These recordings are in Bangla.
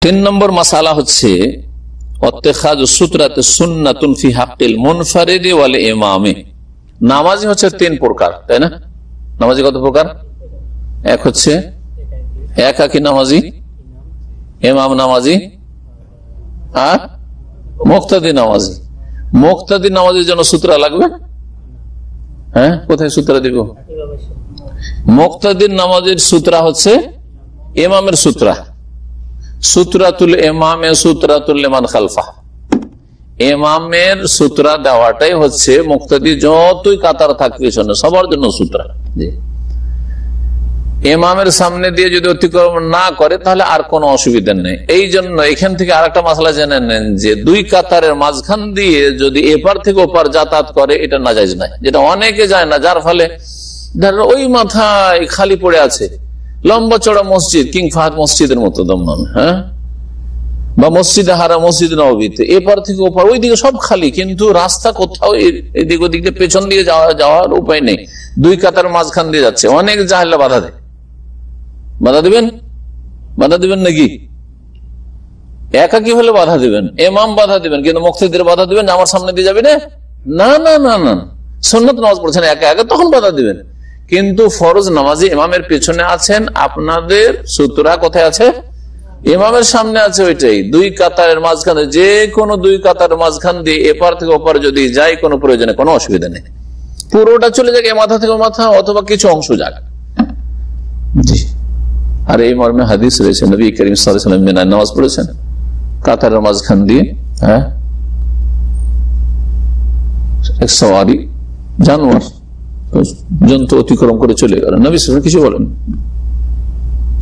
3 নম্বর মাসালা হচ্ছে ইত্তেখাযু সূত্রাতে সুন্নাতুন ফি হাক্কিল মুনফারিদি ওয়াল ইমামি। নামাজি হচ্ছে 3 প্রকার, তাই না? নামাজি কত প্রকার? এক হচ্ছে একাকী নামাজি, ইমাম নামাজি আর মুক্তাদি নামাজি। মুক্তাদি নামাজের জন্য সূত্র লাগবে? হ্যাঁ, কোথায় সূত্র দিব? মুক্তাদির নামাজের সূত্র হচ্ছে ইমামের সূত্র, সূত্রাতুল ইমামে সূত্রাতুল লিমান খালফা। ইমামের সূত্র দেওয়াটাই হচ্ছে মুক্তাদি যতই কাতার থাকবে পিছনে সবার জন্য সূত্র। ইমামের সামনে দিয়ে যদি অতিক্রম না করে তাহলে আর কোনো অসুবিধা নেই। এই জন্য এখান থেকে আরেকটা মাসলা জেনে নেন যে 2 কাতারের মাঝখান দিয়ে যদি এপার থেকে ওপার যাতায়াত করে এটা নাজায়েজ নাই, যেটা অনেকে যায় না, যার ফলে ওই মাথায় খালি পড়ে আছে লম্বা চড়া মসজিদ, কিং ফাহাদ মসজিদের মতো দমন, হ্যাঁ, বা মসজিদে হারা, মসজিদ নববীতে এপার থেকে ওপার ওইদিকে সব খালি, কিন্তু রাস্তা কোথাও এদিক ওদিকে পেছন দিয়ে যাওয়ার উপায় নেই, 2 কাতার মাঝখান দিয়ে যাচ্ছে। অনেক জাহেলা বাধা দেয়। বাধা দিবেন? বাধা দিবেন নাকি? একাকী হলে বাধা দিবেন, ইমাম বাধা দিবেন, কিন্তু মুক্তাদির বাধা দিবেন আমার সামনে দিয়ে যাবে না, না না না না, সুন্নাত নামাজ পড়ছেন একা একা, তখন বাধা দিবেন। কিন্তু ফরজ নামাজে ইমামের পেছনে আছেন, আপনাদের সূত্রা কোথায় আছে? ইমামের সামনে আছে। ওইটাই 2 কাতারের মাঝখানে, যে কোনো 2 কাতারের মাঝখান দিয়ে এপার থেকে ওপার যদি যাই কোনো প্রয়োজনে কোনো অসুবিধা নেই, পুরোটা চলে যাক মাথা থেকে মাথা, অথবা কিছু অংশ যাক। জি, আর এই মর্মে হাদিস রয়েছে, নবী করিম সাল্লাল্লাহু আলাইহি ওয়াসাল্লাম মিনায় নামাজ পড়েছেন কাতারের মাঝখান দিয়ে, হ্যাঁ, এক সওয়ারি জানোয়ার জন্তু অতিক্রম করে চলে গেল, নবী সাল্লাল্লাহু আলাইহি ওয়াসাল্লাম কিছু বলেন,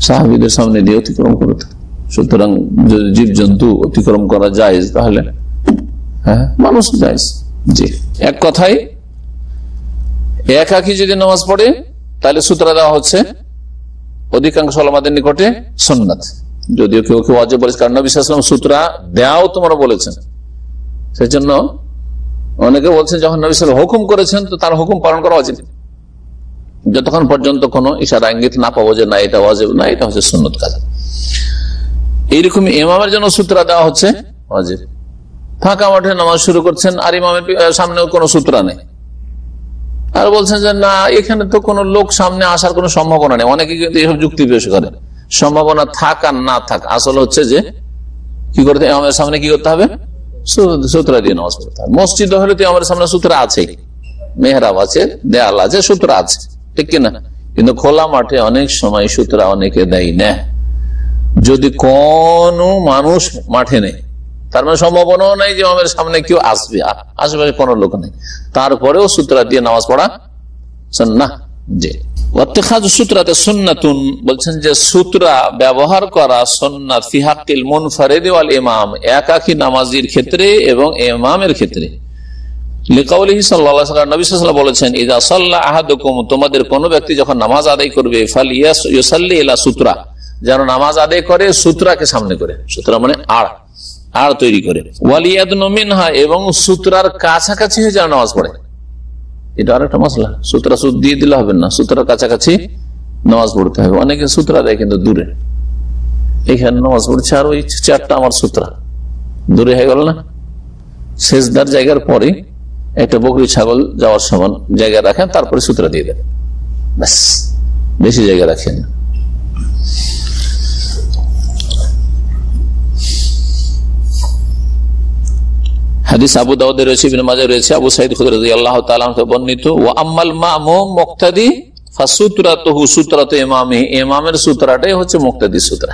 সাহাবীদের সামনে দিয়ে অতিক্রম করতে। সুতরাং যদি জীব জন্তু অতিক্রম করা যায় তাহলে হ্যাঁ মানুষ যায়। জি, এক কথায় একাকী যদি নামাজ পড়ে তাহলে সূত্র দেওয়া হচ্ছে অধিকাংশ ওলামাদের নিকটে সুন্নাত, যদিও কেউ কেউ ওয়াজিব বলেছে, কারণ নবী সাল্লাল্লাহু আলাইহি ওয়াসাল্লাম সূত্র দেওয়াও তোমরা বলেছেন। সেই জন্য অনেকে বলছেন যখন নবী সাল্লাল্লাহু আলাইহি ওয়াসাল্লাম হুকুম করেছেন তো তার হুকুম পালন করা উচিত, যতক্ষণ পর্যন্ত কোনো ইশারা ইঙ্গিত না পাবো যে না এটা ওয়াজিব না, এটা হচ্ছে সুন্নত কাজ। এইরকম ইমামের জন্য সূত্র দেওয়া হচ্ছে ওয়াজিব। ফাঁকা মাঠে নামাজ শুরু করছেন আর ইমামের সামনেও কোনো সূত্র নেই, আর বলছেন যে না এখানে তো কোনো লোক সামনে আসার কোনো সম্ভাবনা নেই। অনেকে কিন্তু এসব যুক্তি পেশ করে, সম্ভাবনা থাক আর না থাক, আসল হচ্ছে যে কি করতে ইমামের সামনে কি করতে হবে? সূত্র দিয়ে নামাজ পড়তে হবে। মসজিদ হলে তো ইমামের সামনে সূত্র আছেই, মেহরাব আছে, দেয়াল আছে, সূত্র আছে, ঠিক কিনা? কিন্তু খোলা মাঠে অনেক সময় সূত্র অনেকে দেয় না। যদি কোন মানুষ মাঠে নেই, তার মানে সম্ভাবনাও নাই যে ইমামের সামনে কেউ আসবে, আশেপাশে কোনো লোক নেই, তারপরেও সূত্র দিয়ে নামাজ পড়া সুন্নাহ। জি, ইত্তেখাযু সূত্রাতে সুন্নাতুন বলছেন যে সূত্রা ব্যবহার করা সুন্নাত ফি হাক্কিল মুনফারিদি ওয়াল ইমাম, একাকী নামাজীর ক্ষেত্রে এবং ইমামের ক্ষেত্রে। লিকাউলিহি সাল্লাল্লাহু আলাইহি ওয়াসাল্লাম, নবী সাল্লাল্লাহু আলাইহি ওয়াসাল্লাম বলেছেন ইযা সাল্লা আহাদুকুম, তোমাদের কোন ব্যক্তি যখন নামাজ আদায় করবে, ফালইউসাল্লি ইলা সূত্রা, যেন নামাজ আদায় করে সূত্রাকে সামনে করে, সূত্রা মানে আড় তৈরি করে, ওয়ালিয়াদনু মিনহা, এবং সূত্রার কাছাকাছি হয়ে যেন নামাজ পড়ে। এটা আরেকটা মাসলা, সূত্রা সুদ দিয়ে দিলে হবে না, সূত্রার কাছাকাছি নামাজ পড়তে হবে। অনেকে সূত্রা দেয় কিন্তু দূরে, এখানে নামাজ পড়ছে আর ওই 4টা আমার সূত্রা দূরে হয়ে গেল না, সেজদার জায়গার পরে একটা বকরি ছাগল যাওয়ার সমান জায়গা রাখেন, তারপরে সূত্রা দিয়ে দেন, ব্যাস, বেশি জায়গা রাখেন। হাদিস আবু দাউদে রয়েছে, ইবনে মাজাহ রয়েছে, আবু সাঈদ খুদরী রাদিয়াল্লাহু তাআলা আনহু বর্ণিত, ওয়া আম্মাল মামুম মুক্তাদি ফাসূত্রাতুহু সূত্রাতু ইমামি, ইমামের সূত্রটাই হচ্ছে মুক্তাদি সূত্র।